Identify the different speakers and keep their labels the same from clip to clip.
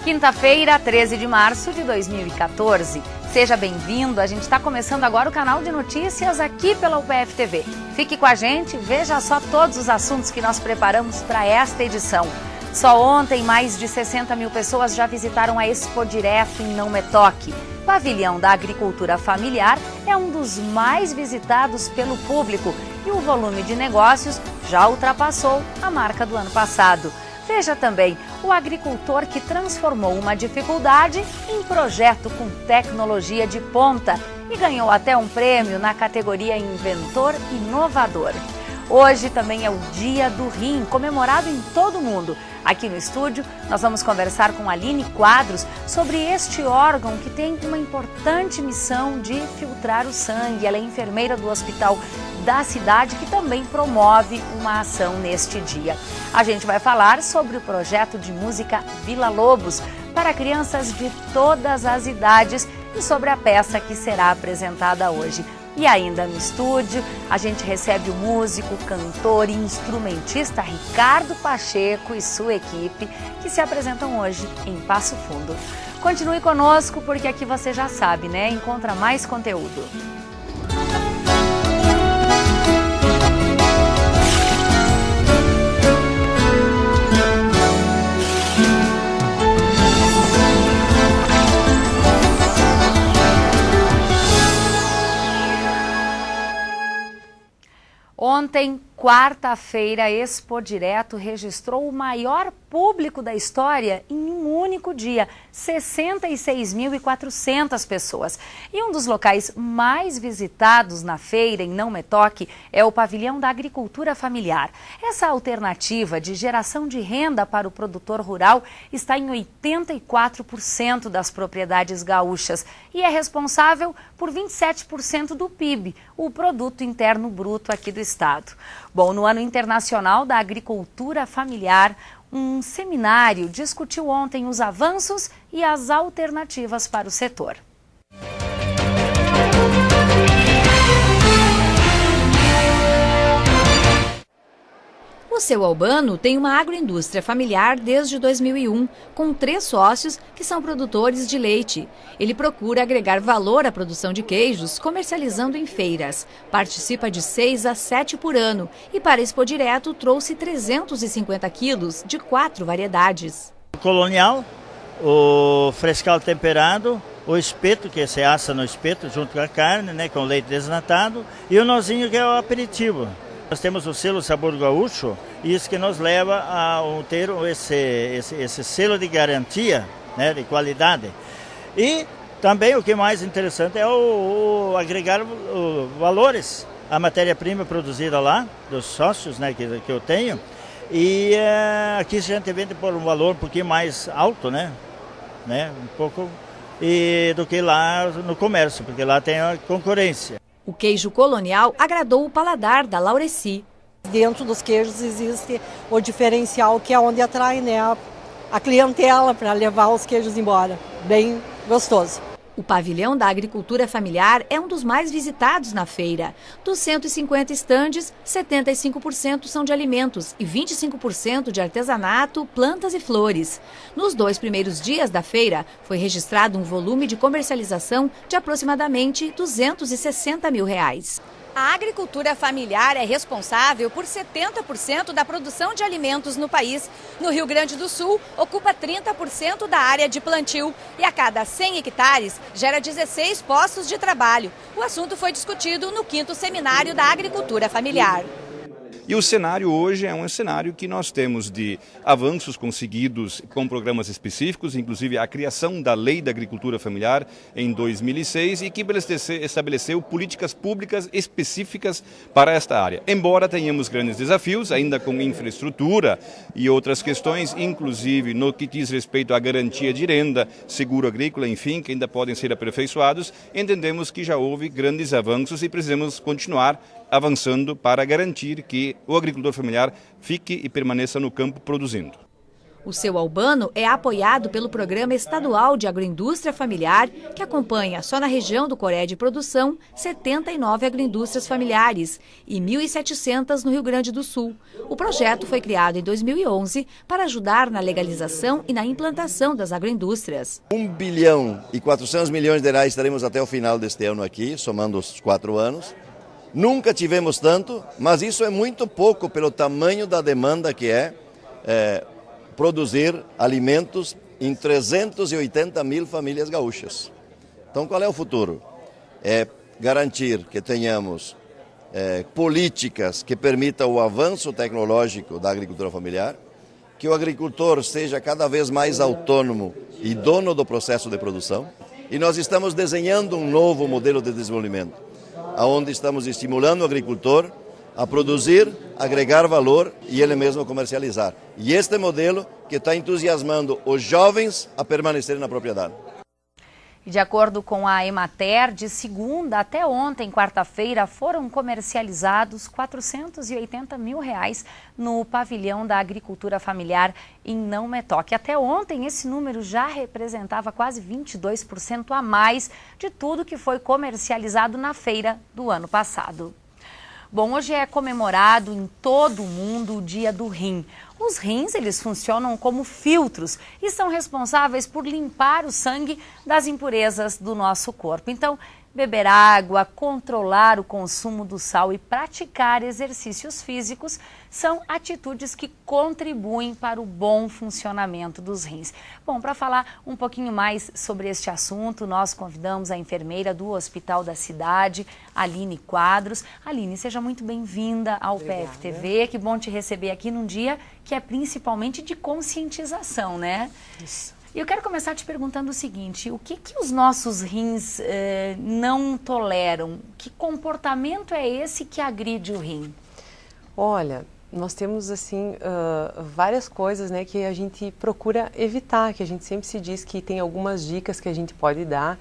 Speaker 1: Quinta-feira, 13 de março de 2014. Seja bem-vindo, a gente está começando agora o canal de notícias aqui pela UPF TV. Fique com a gente, veja só todos os assuntos que nós preparamos para esta edição. Só ontem, mais de 60 mil pessoas já visitaram a Expo Direto em Não Me Toque. Pavilhão da Agricultura Familiar é um dos mais visitados pelo público e o volume de negócios já ultrapassou a marca do ano passado. Veja também o agricultor que transformou uma dificuldade em projeto com tecnologia de ponta e ganhou até um prêmio na categoria Inventor Inovador. Hoje também é o Dia do Rim, comemorado em todo o mundo. Aqui no estúdio, nós vamos conversar com Aline Quadros sobre este órgão que tem uma importante missão de filtrar o sangue. Ela é enfermeira do hospital da cidade que também promove uma ação neste dia. A gente vai falar sobre o projeto de música Vila Lobos para crianças de todas as idades e sobre a peça que será apresentada hoje. E ainda no estúdio, a gente recebe o músico, cantor e instrumentista Ricardo Pacheco e sua equipe, que se apresentam hoje em Passo Fundo. Continue conosco, porque aqui você já sabe, né? Encontra mais conteúdo. Ontem, quarta-feira, a Expo Direto registrou o maior público da história em um único dia, 66.400 pessoas. E um dos locais mais visitados na feira, em Não Me Toque, é o Pavilhão da Agricultura Familiar. Essa alternativa de geração de renda para o produtor rural está em 84% das propriedades gaúchas e é responsável por 27% do PIB, o Produto Interno Bruto aqui do estado. Bom, no Ano Internacional da Agricultura Familiar, um seminário discutiu ontem os avanços e as alternativas para o setor. O Seu Albano tem uma agroindústria familiar desde 2001, com 3 sócios que são produtores de leite. Ele procura agregar valor à produção de queijos, comercializando em feiras. Participa de 6 a 7 por ano e para Expo Direto trouxe 350 quilos de 4 variedades.
Speaker 2: O colonial, o frescal temperado, o espeto, que se assa no espeto junto com a carne, né, com leite desnatado, e o nozinho, que é o aperitivo. Nós temos o selo Sabor Gaúcho, isso que nos leva a ter esse selo de garantia, né, de qualidade. E também o que é mais interessante é o agregar valores à matéria-prima produzida lá, dos sócios, né, que eu tenho. E aqui a gente vende por um valor um pouquinho mais alto, né, um pouco, do que lá no comércio, porque lá tem a concorrência.
Speaker 1: O queijo colonial agradou o paladar da Laureci.
Speaker 3: Dentro dos queijos existe o diferencial, que é onde atrai, né, a clientela para levar os queijos embora. Bem gostoso.
Speaker 1: O Pavilhão da Agricultura Familiar é um dos mais visitados na feira. Dos 150 estandes, 75% são de alimentos e 25% de artesanato, plantas e flores. Nos 2 primeiros dias da feira, foi registrado um volume de comercialização de aproximadamente R$260 mil. A agricultura familiar é responsável por 70% da produção de alimentos no país. No Rio Grande do Sul, ocupa 30% da área de plantio e a cada 100 hectares gera 16 postos de trabalho. O assunto foi discutido no 5º Seminário da Agricultura Familiar.
Speaker 4: E o cenário hoje é um cenário que nós temos de avanços conseguidos com programas específicos, inclusive a criação da Lei da Agricultura Familiar em 2006 e que estabeleceu políticas públicas específicas para esta área. Embora tenhamos grandes desafios, ainda com infraestrutura e outras questões, inclusive no que diz respeito à garantia de renda, seguro agrícola, enfim, que ainda podem ser aperfeiçoados, entendemos que já houve grandes avanços e precisamos continuar avançando para garantir que o agricultor familiar fique e permaneça no campo produzindo.
Speaker 5: O seu Albano é apoiado pelo Programa Estadual de Agroindústria Familiar, que acompanha só na região do Coré de Produção 79 agroindústrias familiares e 1.700 no Rio Grande do Sul. O projeto foi criado em 2011 para ajudar na legalização e na implantação das agroindústrias.
Speaker 6: 1 bilhão e 400 milhões de reais teremos até o final deste ano aqui, somando os 4 anos. Nunca tivemos tanto, mas isso é muito pouco pelo tamanho da demanda que é produzir alimentos em 380 mil famílias gaúchas. Então, qual é o futuro? É garantir que tenhamos políticas que permitam o avanço tecnológico da agricultura familiar, que o agricultor seja cada vez mais autônomo e dono do processo de produção, e nós estamos desenhando um novo modelo de desenvolvimento, onde estamos estimulando o agricultor a produzir, agregar valor e ele mesmo comercializar. E este modelo que está entusiasmando os jovens a permanecerem na propriedade.
Speaker 1: De acordo com a Emater, de segunda até ontem, quarta-feira, foram comercializados R$480 mil no pavilhão da agricultura familiar em Não Metoque. Até ontem, esse número já representava quase 22% a mais de tudo que foi comercializado na feira do ano passado. Bom, hoje é comemorado em todo o mundo o Dia do Rim. Os rins, eles funcionam como filtros e são responsáveis por limpar o sangue das impurezas do nosso corpo. Então, beber água, controlar o consumo do sal e praticar exercícios físicos são atitudes que contribuem para o bom funcionamento dos rins. Bom, para falar um pouquinho mais sobre este assunto, nós convidamos a enfermeira do Hospital da Cidade, Aline Quadros. Aline, seja muito bem-vinda ao PFTV. Que bom te receber aqui num dia que é principalmente de conscientização, né? Isso. E eu quero começar te perguntando o seguinte, o que os nossos rins não toleram? Que comportamento é esse que agride o rim?
Speaker 7: Olha, nós temos assim várias coisas, né, que a gente procura evitar, que a gente sempre se diz que tem algumas dicas que a gente pode dar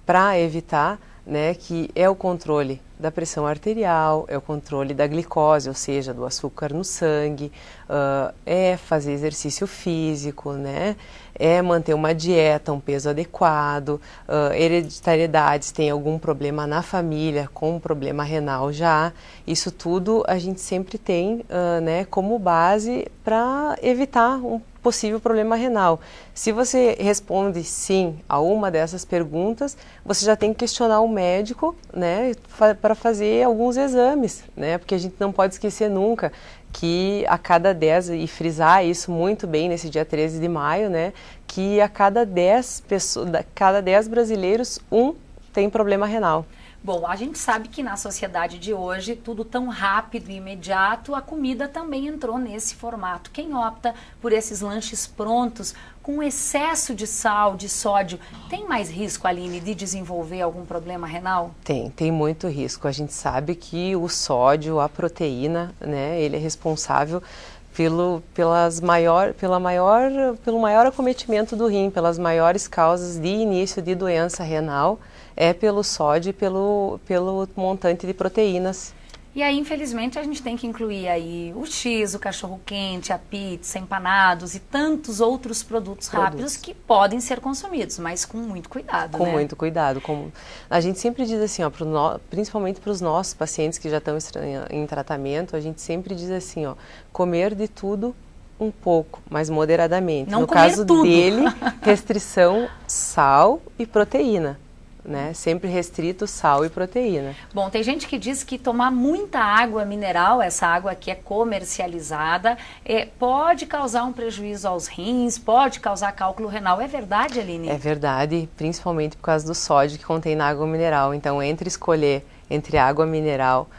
Speaker 7: para evitar, né, que é o controle da pressão arterial, é o controle da glicose, ou seja, do açúcar no sangue, é fazer exercício físico, né, é manter uma dieta, um peso adequado, hereditariedades, tem algum problema na família, com um problema renal já, isso tudo a gente sempre tem né, como base para evitar um possível problema renal. Se você responde sim a uma dessas perguntas, você já tem que questionar o médico, né, para fazer alguns exames, né, porque a gente não pode esquecer nunca que a cada 10, e frisar isso muito bem nesse dia 13 de maio, né, que a cada 10 brasileiros, um tem problema renal.
Speaker 1: Bom, a gente sabe que na sociedade de hoje, tudo tão rápido e imediato, a comida também entrou nesse formato. Quem opta por esses lanches prontos, com excesso de sal, de sódio, tem mais risco, Aline, de desenvolver algum problema renal?
Speaker 7: Tem muito risco. A gente sabe que o sódio, a proteína, né, ele é responsável pelo maior acometimento do rim, pelas maiores causas de início de doença renal, é pelo sódio e pelo montante de proteínas.
Speaker 1: E aí, infelizmente, a gente tem que incluir aí o X, o cachorro-quente, a pizza, empanados e tantos outros produtos rápidos que podem ser consumidos, mas com muito cuidado,
Speaker 7: Com
Speaker 1: né?
Speaker 7: muito cuidado. A gente sempre diz assim, ó, principalmente para os nossos pacientes que já estão em tratamento, a gente sempre diz assim, ó, comer de tudo um pouco, mas moderadamente.
Speaker 1: Não
Speaker 7: no
Speaker 1: comer
Speaker 7: caso
Speaker 1: tudo.
Speaker 7: dele, restrição sal e proteína. Né? Sempre restrito sal e proteína.
Speaker 1: Bom, tem gente que diz que tomar muita água mineral, essa água que é comercializada, pode causar um prejuízo aos rins, pode causar cálculo renal. É verdade, Aline?
Speaker 7: É verdade, principalmente por causa do sódio que contém na água mineral. Então, escolher entre água mineral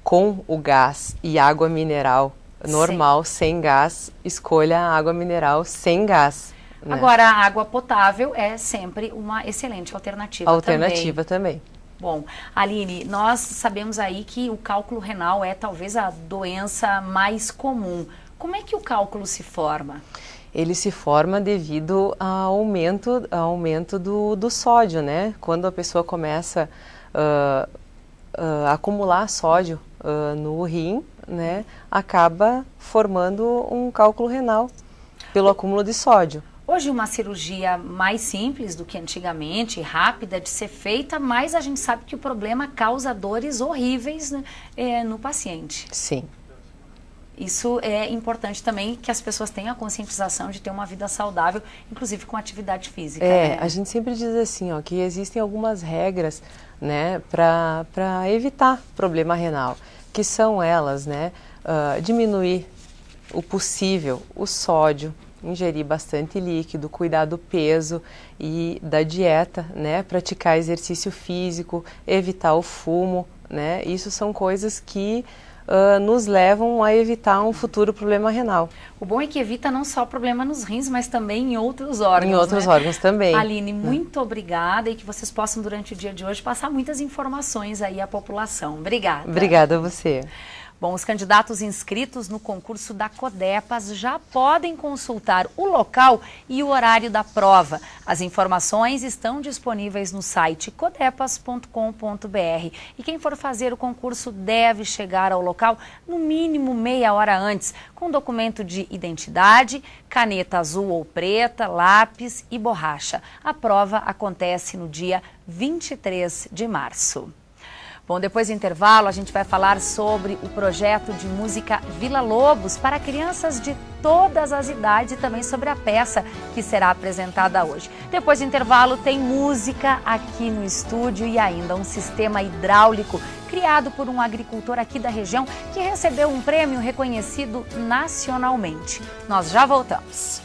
Speaker 7: com o gás e água mineral normal, sem gás, escolha a água mineral sem gás. Né?
Speaker 1: Agora, a água potável é sempre uma excelente alternativa também. Bom, Aline, nós sabemos aí que o cálculo renal é talvez a doença mais comum. Como é que o cálculo se forma?
Speaker 7: Ele se forma devido ao aumento do sódio, né? Quando a pessoa começa a acumular sódio no rim, né, acaba formando um cálculo renal pelo acúmulo de sódio.
Speaker 1: Hoje uma cirurgia mais simples do que antigamente, rápida de ser feita, mas a gente sabe que o problema causa dores horríveis, né, no paciente.
Speaker 7: Sim.
Speaker 1: Isso é importante também, que as pessoas tenham a conscientização de ter uma vida saudável, inclusive com atividade física. Né?
Speaker 7: A gente sempre diz assim, ó, que existem algumas regras, né, para evitar problema renal, que são elas, né, diminuir o possível o sódio, ingerir bastante líquido, cuidar do peso e da dieta, né, praticar exercício físico, evitar o fumo, né, isso são coisas que nos levam a evitar um futuro problema renal.
Speaker 1: O bom é que evita não só problema nos rins, mas também em outros órgãos.
Speaker 7: Em outros órgãos também.
Speaker 1: Aline, muito obrigada e que vocês possam, durante o dia de hoje, passar muitas informações aí à população. Obrigada.
Speaker 7: Obrigada a você.
Speaker 1: Bom, os candidatos inscritos no concurso da Codepas já podem consultar o local e o horário da prova. As informações estão disponíveis no site codepas.com.br. E quem for fazer o concurso deve chegar ao local no mínimo meia hora antes, com documento de identidade, caneta azul ou preta, lápis e borracha. A prova acontece no dia 23 de março. Bom, depois do intervalo, a gente vai falar sobre o projeto de música Vila Lobos para crianças de todas as idades e também sobre a peça que será apresentada hoje. Depois do intervalo, tem música aqui no estúdio e ainda um sistema hidráulico criado por um agricultor aqui da região que recebeu um prêmio reconhecido nacionalmente. Nós já voltamos.